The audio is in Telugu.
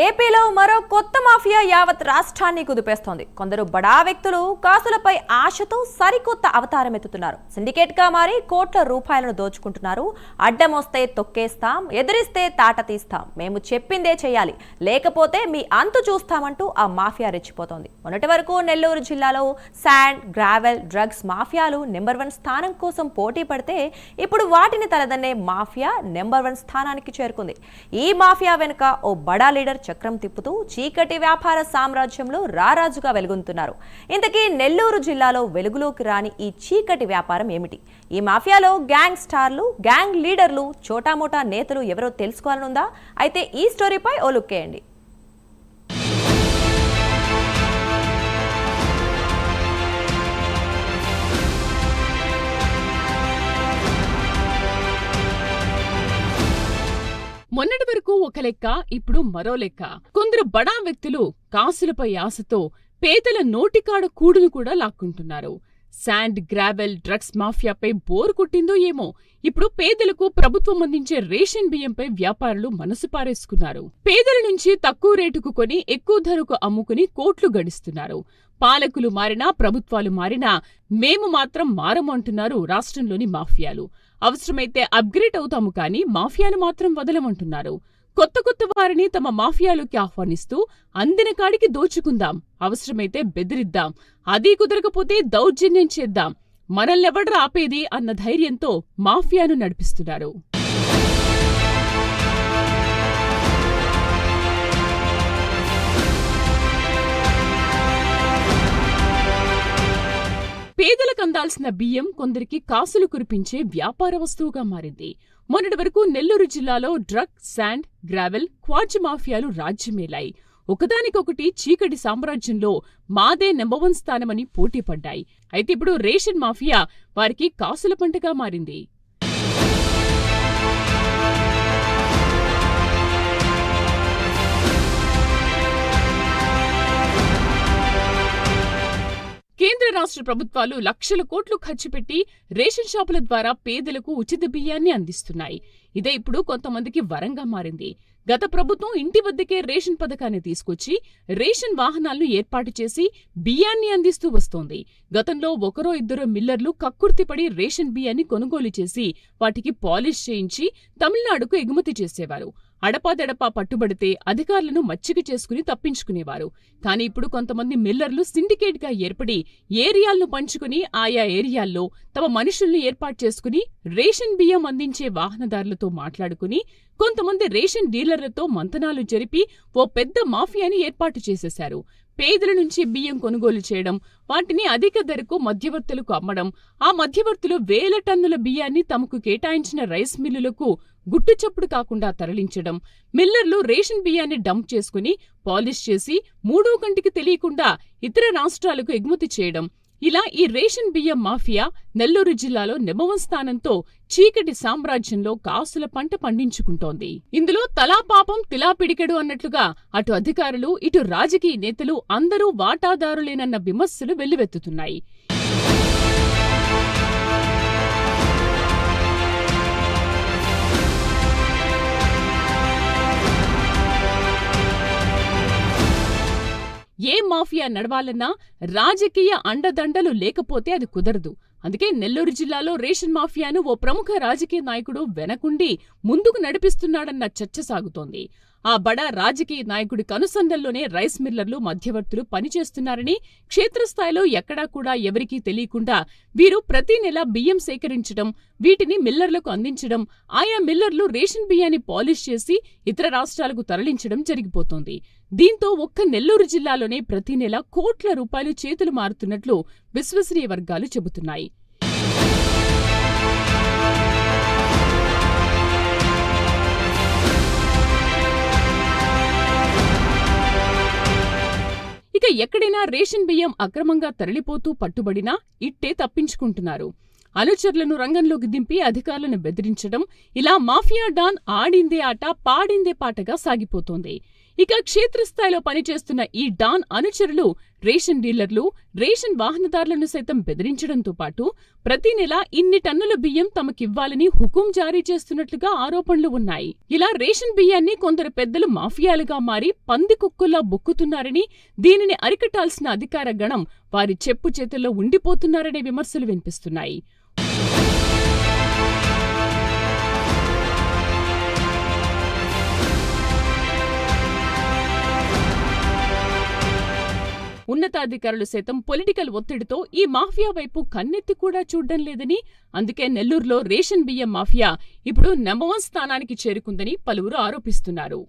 ఏపీలో మరో కొత్త మాఫియా యావత్ రాష్ట్రాన్ని కుదిపేస్తోంది. కొందరు బడా వ్యక్తులు కాసులపై ఆశతో సరికొత్త అవతారం ఎత్తుతున్నారు. సిండికేట్ గా మారి కోట్ల రూపాయలను దోచుకుంటున్నారు. అడ్డమొస్తే తొక్కేస్తాం, ఎదిరిస్తే తాట తీస్తాం, మేము చెప్పిందే చేయాలి, లేకపోతే మీ అంతు చూస్తామంటూ ఆ మాఫియా రెచ్చిపోతోంది. మొన్నటి వరకు నెల్లూరు జిల్లాలో శాండ్, గ్రావెల్, డ్రగ్స్ మాఫియాలు నెంబర్ 1 స్థానం కోసం పోటీ పడితే ఇప్పుడు వాటిని తలదన్నే మాఫియా నెంబర్ 1 స్థానానికి చేరుకుంది. ఈ మాఫియా వెనుక ఓ బడా లీడర్ చక్రం తిప్పుతూ చీకటి వ్యాపార సామ్రాజ్యంలో రారాజుగా వెలుగొందుతున్నారు. ఇంతకీ నెల్లూరు జిల్లాలో వెలుగులోకి రాని ఈ చీకటి వ్యాపారం ఏమిటి? ఈ మాఫియాలో గ్యాంగ్ స్టార్లు, గ్యాంగ్ లీడర్లు, చోటామోటా నేతలు ఎవరో తెలుసుకోవాలనుందా? అయితే ఈ స్టోరీపై ఓ లుక్ వేయండి. మొన్నటి వరకు ఒక లెక్క, ఇప్పుడు మరో లెక్క. కొందరు బడా వ్యక్తులు కాసులపై ఆశతో పేదల నోటికాడ కూడును కూడా లాక్కుంటున్నారు. శాండ్, గ్రావెల్, డ్రగ్స్ మాఫియాపై బోరు కొట్టిందో ఏమో ఇప్పుడు పేదలకు ప్రభుత్వం అందించే రేషన్ బియ్యంపై వ్యాపారులు మనసు పారేసుకున్నారు. పేదల నుంచి తక్కువ రేటుకు కొని ఎక్కువ ధరకు అమ్ముకుని కోట్లు గడిస్తున్నారు. పాలకులు మారినా, ప్రభుత్వాలు మారినా మేము మాత్రం మారమంటున్నారు రాష్ట్రంలోని మాఫియాలు. అవసరమైతే అప్గ్రేడ్ అవుతాము కానీ మాఫియాను మాత్రం వదలమంటున్నారు. కొత్త కొత్త వారిని తమ మాఫియాలోకి ఆహ్వానిస్తూ అందిన కాడికి దోచుకుందాం, అవసరమైతే బెదిరిద్దాం, అదీ కుదరకపోతే దౌర్జన్యం చేద్దాం, మనల్నెవడ్రా ఆపేది అన్న ధైర్యంతో మాఫియాను నడిపిస్తున్నారు. పేదలకు అందాల్సిన బియ్యం కొందరికి కాసులు కురిపించే వ్యాపార వస్తువుగా మారింది. మొన్నటి వరకు నెల్లూరు జిల్లాలో డ్రగ్, శాండ్, గ్రావెల్, క్వార్జ్ మాఫియాలు రాజ్యమేలాయి. ఒకదానికొకటి చీకటి సామ్రాజ్యంలో మాదే నెంబర్ 1 స్థానమని పోటీ పడ్డాయి. అయితే ఇప్పుడు రేషన్ మాఫియా వారికి కాసుల పంటగా మారింది. కేంద్ర రాష్ట్ర ప్రభుత్వాలు లక్షల కోట్లు ఖర్చు పెట్టి రేషన్ షాపుల ద్వారా పేదలకు ఉచిత బియ్యాన్ని అందిస్తున్నాయి. ఇదే ఇప్పుడు కొంతమందికి వరంగా మారింది. గత ప్రభుత్వం ఇంటి వద్దకే రేషన్ పథకాన్ని తీసుకొచ్చి రేషన్ వాహనాలను ఏర్పాటు చేసి బియ్యాన్ని అందిస్తూ వస్తోంది. గతంలో ఒకరో ఇద్దరో మిల్లర్లు కక్కుర్తిపడి రేషన్ బియ్యాన్ని కొనుగోలు చేసి వాటికి పాలిష్ చేయించి తమిళనాడుకు ఎగుమతి చేసేవారు. అడపాదడపా పట్టుబడితే అధికారులను మచ్చిక చేసుకుని తప్పించుకునేవారు. కానీ ఇప్పుడు కొంతమంది మిల్లర్లు సిండికేట్ గా ఏర్పడి ఏరియాలను పంచుకుని ఆయా ఏరియాల్లో తమ మనుషుల్ని ఏర్పాటు చేసుకుని రేషన్ బియ్యం అందించే వాహనదారులతో మాట్లాడుకుని కొంతమంది రేషన్ డీలర్లతో మంతనాలు జరిపి ఓ పెద్ద మాఫియాని ఏర్పాటు చేసేశారు. పేదల నుంచి బియ్యం కొనుగోలు చేయడం, వాటిని అధిక ధరకు మధ్యవర్తులకు అమ్మడం, ఆ మధ్యవర్తులు వేల టన్నుల బియ్యాన్ని తమకు కేటాయించిన రైస్ మిల్లులకు గుట్టుచప్పుడు కాకుండా తరలించడం, మిల్లర్లు రేషన్ బియ్యాన్ని డంప్ చేసుకుని పాలిష్ చేసి మూడో కంటికి తెలియకుండా ఇతర రాష్ట్రాలకు ఎగుమతి చేయడం, ఇలా ఈ రేషన్ బియ్యం మాఫియా నెల్లూరు జిల్లాలో నెంబర్ 1 స్థానంతో చీకటి సామ్రాజ్యంలో కాసుల పంట పండించుకుంటోంది. ఇందులో తలా పాపం తిలా పిడికెడు అన్నట్లుగా అటు అధికారులు, ఇటు రాజకీయ నేతలు అందరూ వాటాదారులేనన్న విమర్శలు వెల్లువెత్తుతున్నాయి. ఏ మాఫియా నడవాలన్నా రాజకీయ అండదండలు లేకపోతే అది కుదరదు. అందుకే నెల్లూరు జిల్లాలో రేషన్ మాఫియాను ఓ ప్రముఖ రాజకీయ నాయకుడు వెనకుండి ముందుకు నడిపిస్తున్నాడన్న చర్చ సాగుతోంది. ఆ బడా రాజకీయ నాయకుడి కనుసందల్లోనే రైస్ మిల్లర్లు, మధ్యవర్తులు పనిచేస్తున్నారని, క్షేత్రస్థాయిలో ఎక్కడా కూడా ఎవరికీ తెలియకుండా వీరు ప్రతి నెల బియ్యం సేకరించడం, వీటిని మిల్లర్లకు అందించడం, ఆయా మిల్లర్లు రేషన్ బియ్యాన్ని పాలిష్ చేసి ఇతర రాష్ట్రాలకు తరలించడం జరిగిపోతోంది. దీంతో ఒక్క నెల్లూరు జిల్లాలోనే ప్రతి నెల కోట్ల రూపాయలు చేతులు మారుతున్నట్లు విశ్వసనీయ వర్గాలు చెబుతున్నాయి. ఇక ఎక్కడైనా రేషన్ బియ్యం అక్రమంగా తరలిపోతూ పట్టుబడినా ఇట్టే తప్పించుకుంటున్నారు. అనుచరులను రంగంలోకి దింపి అధికారులను బెదిరించడం, ఇలా మాఫియా డాన్ ఆడిందే ఆట పాడిందే పాటగా సాగిపోతోంది. ఇక క్షేత్రస్థాయిలో పనిచేస్తున్న ఈ డాన్ అనుచరులు రేషన్ డీలర్లు, రేషన్ వాహనదారులను సైతం బెదిరించడంతో పాటు ప్రతి నెల ఇన్ని టన్నుల బియ్యం తమకివ్వాలని హుకుం జారీ చేస్తున్నట్లుగా ఆరోపణలు ఉన్నాయి. ఇలా రేషన్ బియ్యాన్ని కొందరు పెద్దలు మాఫియాలుగా మారి పందికొక్కుల్లా బొక్కుతున్నారని, దీనిని అరికట్టాల్సిన అధికార గణం వారి చెప్పు చేతుల్లో ఉండిపోతున్నారనే విమర్శలు వినిపిస్తున్నాయి. ఉన్నతాధికారులు సైతం పొలిటికల్ ఒత్తిడితో ఈ మాఫియా వైపు కన్నెత్తి కూడా చూడ్డం లేదని, అందుకే నెల్లూరులో రేషన్ బియ్యం మాఫియా ఇప్పుడు నంబర్ 1 స్థానానికి చేరుకుందని పలువురు ఆరోపిస్తున్నారు.